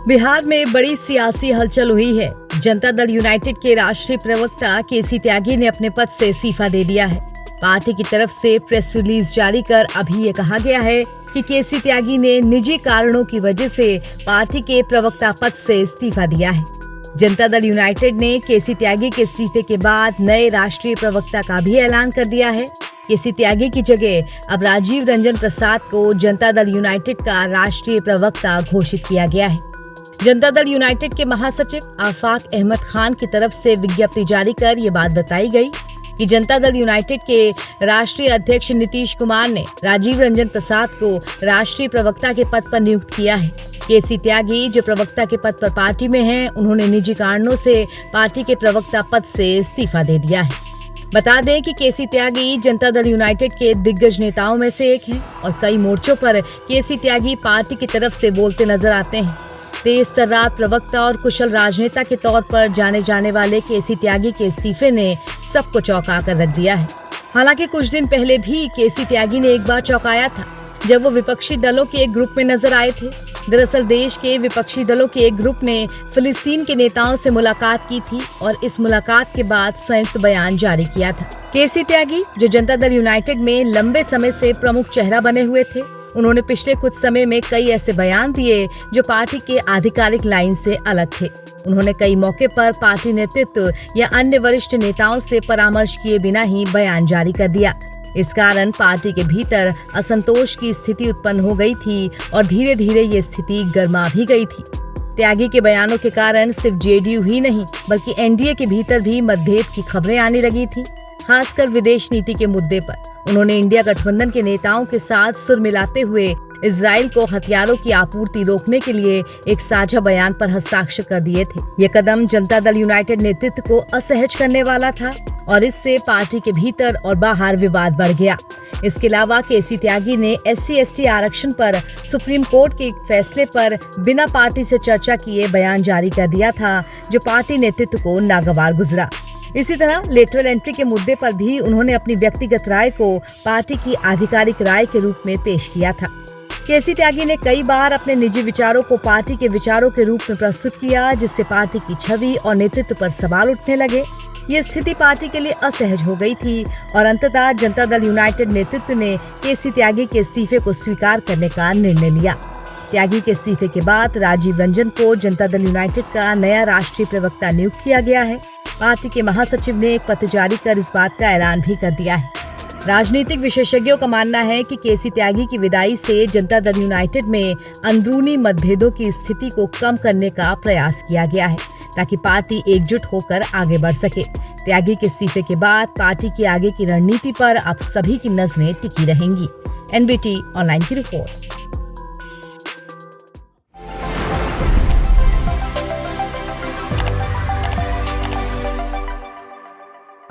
बिहार में बड़ी सियासी हलचल हुई है। जनता दल यूनाइटेड के राष्ट्रीय प्रवक्ता केसी त्यागी ने अपने पद से इस्तीफा दे दिया है। पार्टी की तरफ से प्रेस रिलीज जारी कर अभी ये कहा गया है कि केसी त्यागी ने निजी कारणों की वजह से पार्टी के प्रवक्ता पद से इस्तीफा दिया है। जनता दल यूनाइटेड ने केसी त्यागी के इस्तीफे के बाद नए राष्ट्रीय प्रवक्ता का भी ऐलान कर दिया है। केसी त्यागी की जगह अब राजीव रंजन प्रसाद को जनता दल यूनाइटेड का राष्ट्रीय प्रवक्ता घोषित किया गया है। जनता दल यूनाइटेड के महासचिव आफाक अहमद खान की तरफ से विज्ञप्ति जारी कर ये बात बताई गई कि जनता दल यूनाइटेड के राष्ट्रीय अध्यक्ष नीतीश कुमार ने राजीव रंजन प्रसाद को राष्ट्रीय प्रवक्ता के पद पर नियुक्त किया है। केसी त्यागी जो प्रवक्ता के पद पर पार्टी में हैं, उन्होंने निजी कारणों से पार्टी के प्रवक्ता पद से इस्तीफा दे दिया है। बता दें कि केसी त्यागी जनता दल यूनाइटेड के दिग्गज नेताओं में से एक हैं और कई मोर्चों पर केसी त्यागी पार्टी की तरफ से बोलते नजर आते हैं। तेज तर्रार प्रवक्ता और कुशल राजनेता के तौर पर जाने जाने वाले केसी त्यागी के इस्तीफे ने सबको चौंका कर रख दिया है। हालांकि कुछ दिन पहले भी केसी त्यागी ने एक बार चौंकाया था जब वो विपक्षी दलों के एक ग्रुप में नजर आए थे। दरअसल देश के विपक्षी दलों के एक ग्रुप ने फिलिस्तीन के नेताओं से मुलाकात की थी और इस मुलाकात के बाद संयुक्त बयान जारी किया था। केसी त्यागी जो जनता दल यूनाइटेड में लंबे समय से प्रमुख चेहरा बने हुए थे, उन्होंने पिछले कुछ समय में कई ऐसे बयान दिए जो पार्टी के आधिकारिक लाइन से अलग थे। उन्होंने कई मौके पर पार्टी नेतृत्व या अन्य वरिष्ठ नेताओं से परामर्श किए बिना ही बयान जारी कर दिया। इस कारण पार्टी के भीतर असंतोष की स्थिति उत्पन्न हो गई थी और धीरे धीरे ये स्थिति गर्मा भी गई थी। त्यागी के बयानों के कारण सिर्फ जेडीयू ही नहीं बल्कि एनडीए के भीतर भी मतभेद की खबरें आने लगी थी, खासकर विदेश नीति के मुद्दे पर। उन्होंने इंडिया गठबंधन के नेताओं के साथ सुर मिलाते हुए इजराइल को हथियारों की आपूर्ति रोकने के लिए एक साझा बयान पर हस्ताक्षर कर दिए थे। ये कदम जनता दल यूनाइटेड नेतृत्व को असहज करने वाला था और इससे पार्टी के भीतर और बाहर विवाद बढ़ गया। इसके अलावा केसी त्यागी ने SC/ST आरक्षण पर सुप्रीम कोर्ट के एक फैसले पर बिना पार्टी से चर्चा किए बयान जारी कर दिया था, जो पार्टी नेतृत्व को नागवार गुजरा। इसी तरह लेटरल एंट्री के मुद्दे पर भी उन्होंने अपनी व्यक्तिगत राय को पार्टी की आधिकारिक राय के रूप में पेश किया था। केसी त्यागी ने कई बार अपने निजी विचारों को पार्टी के विचारों के रूप में प्रस्तुत किया, जिससे पार्टी की छवि और नेतृत्व पर सवाल उठने लगे। ये स्थिति पार्टी के लिए असहज हो गई थी और अंततः जनता दल यूनाइटेड नेतृत्व ने केसी त्यागी के इस्तीफे को स्वीकार करने का निर्णय लिया। त्यागी के इस्तीफे के बाद राजीव रंजन को जनता दल यूनाइटेड का नया राष्ट्रीय प्रवक्ता नियुक्त किया गया है। पार्टी के महासचिव ने एक पत्र जारी कर इस बात का ऐलान भी कर दिया है। राजनीतिक विशेषज्ञों का मानना है कि केसी त्यागी की विदाई से जनता दल यूनाइटेड में अंदरूनी मतभेदों की स्थिति को कम करने का प्रयास किया गया है, ताकि पार्टी एकजुट होकर आगे बढ़ सके। त्यागी के इस्तीफे के बाद पार्टी की आगे की रणनीति पर अब सभी की नजरें टिकी रहेंगी। NBT ऑनलाइन की रिपोर्ट।